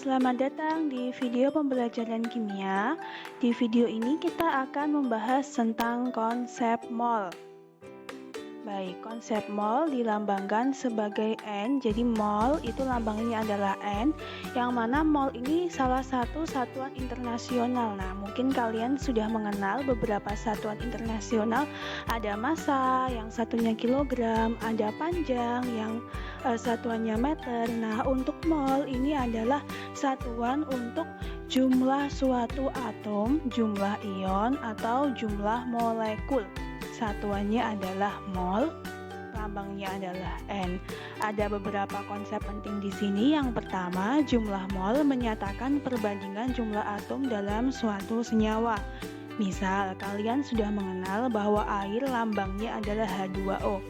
selamat datang di video pembelajaran kimia. Di video ini kita akan membahas tentang konsep mol. Baik, konsep mol dilambangkan sebagai N. Jadi mol itu lambangnya adalah N, yang mana mol ini salah satu satuan internasional. Nah, mungkin kalian sudah mengenal beberapa satuan internasional. Ada massa, yang satunya kilogram, ada panjang, yang satuannya meter. Nah, untuk mol ini adalah satuan untuk jumlah suatu atom, jumlah ion, atau jumlah molekul. Satuannya adalah mol, lambangnya adalah N. Ada beberapa konsep penting di sini. Yang pertama, jumlah mol menyatakan perbandingan jumlah atom dalam suatu senyawa. Misal, kalian sudah mengenal bahwa air lambangnya adalah H2O.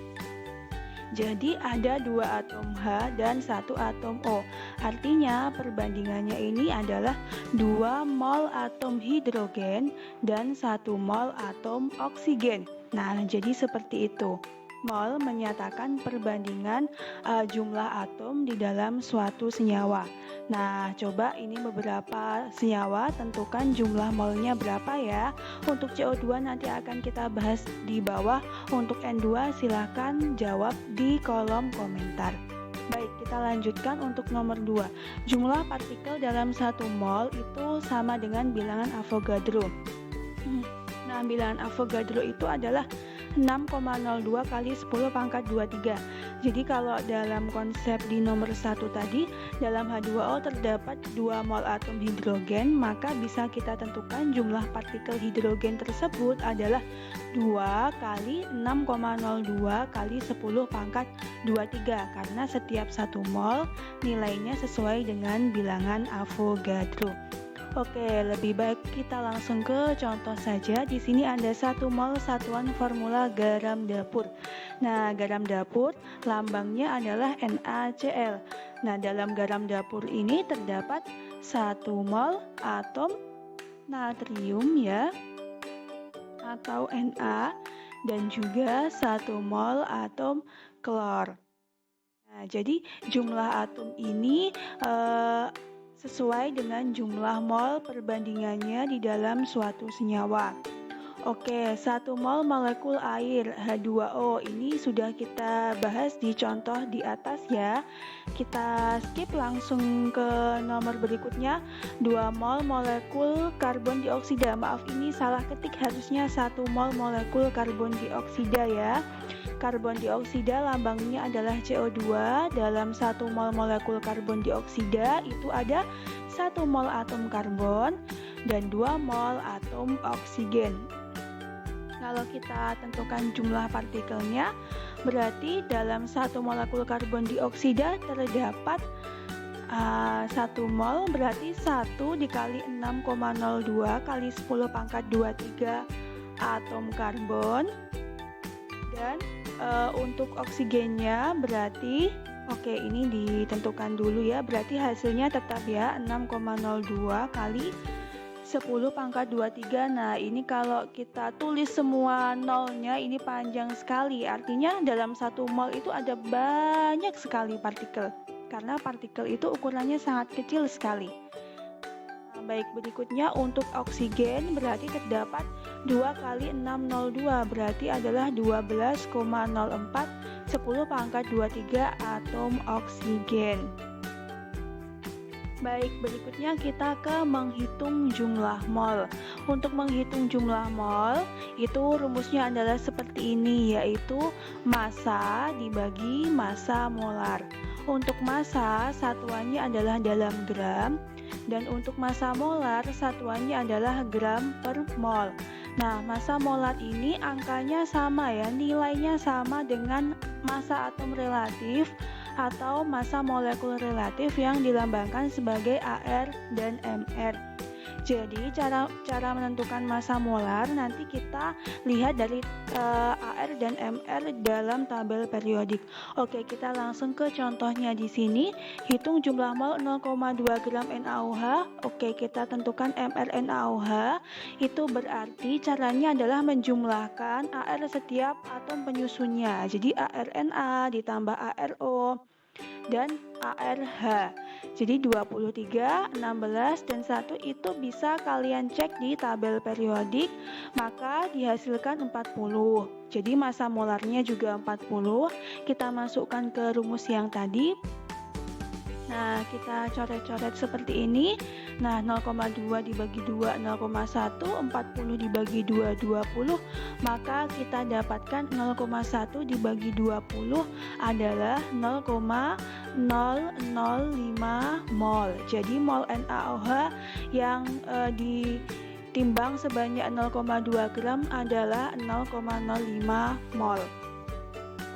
Jadi ada 2 atom H dan 1 atom O. Artinya perbandingannya ini adalah 2 mol atom hidrogen dan 1 mol atom oksigen. Nah, jadi seperti itu. Mol menyatakan perbandingan jumlah atom di dalam suatu senyawa. Nah, coba ini beberapa senyawa, tentukan jumlah molnya berapa ya. Untuk CO2 nanti akan kita bahas di bawah. Untuk N2 silahkan jawab di kolom komentar. Baik, kita lanjutkan untuk nomor 2. Jumlah partikel dalam 1 mol itu sama dengan bilangan Avogadro. Nah, bilangan Avogadro itu adalah 6,02 kali 10 pangkat 23. Jadi kalau dalam konsep di nomor 1 tadi, dalam H2O terdapat 2 mol atom hidrogen, maka bisa kita tentukan jumlah partikel hidrogen tersebut adalah 2 kali 6,02 kali 10 pangkat 23, karena setiap 1 mol nilainya sesuai dengan bilangan Avogadro. Oke, lebih baik kita langsung ke contoh saja. Di sini ada 1 mol satuan formula garam dapur. Nah, garam dapur lambangnya adalah NaCl. Nah, dalam garam dapur ini terdapat 1 mol atom natrium ya, atau Na, dan juga 1 mol atom klor. Nah, jadi jumlah atom ini sesuai dengan jumlah mol perbandingannya di dalam suatu senyawa. Oke, 1 mol molekul air H2O ini sudah kita bahas di contoh di atas ya. Kita skip langsung ke nomor berikutnya. 2 mol molekul karbon dioksida. Maaf, ini salah ketik, harusnya 1 mol molekul karbon dioksida ya. Karbon dioksida lambangnya adalah CO2. Dalam 1 mol molekul karbon dioksida itu ada 1 mol atom karbon dan 2 mol atom oksigen. Kalau kita tentukan jumlah partikelnya, berarti dalam 1 molekul karbon dioksida terdapat 1 mol, berarti 1 dikali 6,02 kali 10 pangkat 23 atom karbon. Dan untuk oksigennya berarti, oke, ini ditentukan dulu ya, berarti hasilnya tetap ya 6,02 kali 10 pangkat 23. Nah, ini kalau kita tulis semua nolnya ini panjang sekali, artinya dalam 1 mol itu ada banyak sekali partikel, karena partikel itu ukurannya sangat kecil sekali. Baik, berikutnya untuk oksigen berarti terdapat 2 kali 602, berarti adalah 12,04 10 pangkat 23 atom oksigen. Baik, berikutnya kita ke menghitung jumlah mol. Untuk menghitung jumlah mol, itu rumusnya adalah seperti ini, yaitu massa dibagi massa molar. Untuk massa, satuannya adalah dalam gram, dan untuk massa molar satuannya adalah gram per mol. Nah, massa molar ini angkanya sama ya, nilainya sama dengan massa atom relatif atau massa molekul relatif yang dilambangkan sebagai AR dan MR. Jadi cara menentukan massa molar nanti kita lihat dari AR dan MR dalam tabel periodik. Oke, kita langsung ke contohnya di sini. Hitung jumlah mol 0,2 gram NaOH. Oke, kita tentukan MR NaOH. Itu berarti caranya adalah menjumlahkan AR setiap atom penyusunnya. Jadi ARNA ditambah ARO dan ARH. Jadi 23, 16, dan 1 itu bisa kalian cek di tabel periodik, maka dihasilkan 40. Jadi massa molarnya juga 40. Kita masukkan ke rumus yang tadi. Nah, kita coret-coret seperti ini. Nah, 0,2 dibagi 2, 0,1, 40 dibagi 2, 20. Maka kita dapatkan 0,1 dibagi 20 adalah 0,005 mol. Jadi mol NaOH yang ditimbang sebanyak 0,2 gram adalah 0,05 mol.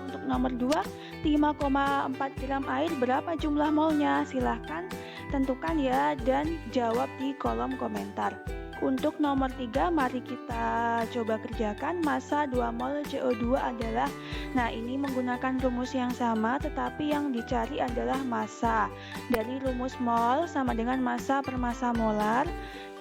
Untuk nomor 2, 5,4 gram air, berapa jumlah molnya? Silahkan tentukan ya dan jawab di kolom komentar. Untuk nomor 3, mari kita coba kerjakan. Massa 2 mol CO2 adalah, nah ini menggunakan rumus yang sama tetapi yang dicari adalah massa. Dari rumus mol sama dengan massa per massa molar,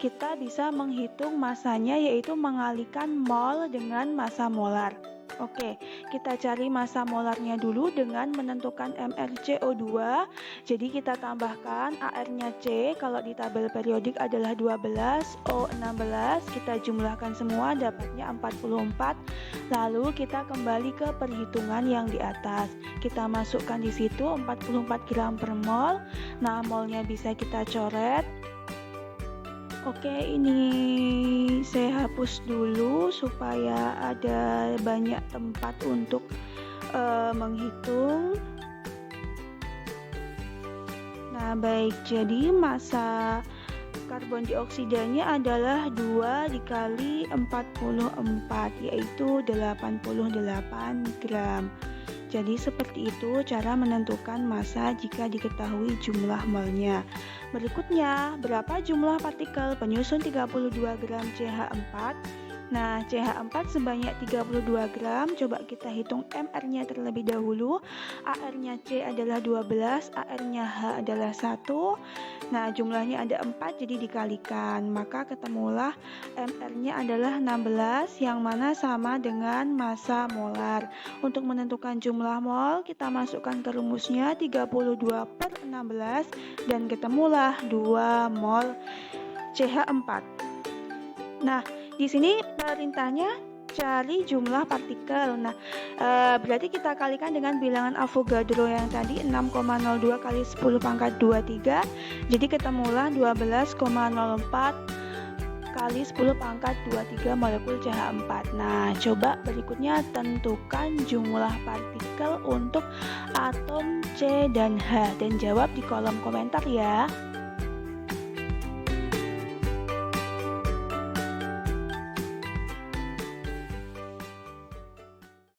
kita bisa menghitung massanya yaitu mengalihkan mol dengan massa molar. Oke, kita cari massa molarnya dulu dengan menentukan mrCO2. Jadi kita tambahkan AR-nya C, kalau di tabel periodik adalah 12, O 16, kita jumlahkan semua dapatnya 44. Lalu kita kembali ke perhitungan yang di atas. Kita masukkan di situ 44 gram per mol. Nah, molnya bisa kita coret. Oke, ini saya hapus dulu supaya ada banyak tempat untuk menghitung. Nah, baik, jadi massa karbon dioksidanya adalah 2 dikali 44, yaitu 88 gram. Jadi seperti itu cara menentukan massa jika diketahui jumlah molnya. Berikutnya, berapa jumlah partikel penyusun 32 gram CH4? Nah, CH4 sebanyak 32 gram. Coba kita hitung MR-nya terlebih dahulu. AR-nya C adalah 12, AR-nya H adalah 1. Nah, jumlahnya ada 4, jadi dikalikan. Maka ketemulah MR-nya adalah 16, yang mana sama dengan massa molar. Untuk menentukan jumlah mol, kita masukkan ke rumusnya 32 per 16, dan ketemulah 2 mol CH4. Nah, di sini perintahnya cari jumlah partikel. Nah, berarti kita kalikan dengan bilangan Avogadro yang tadi 6,02 kali 10 pangkat 23. Jadi ketemulah 12,04 kali 10 pangkat 23 molekul CH4. Nah, coba berikutnya tentukan jumlah partikel untuk atom C dan H dan jawab di kolom komentar ya.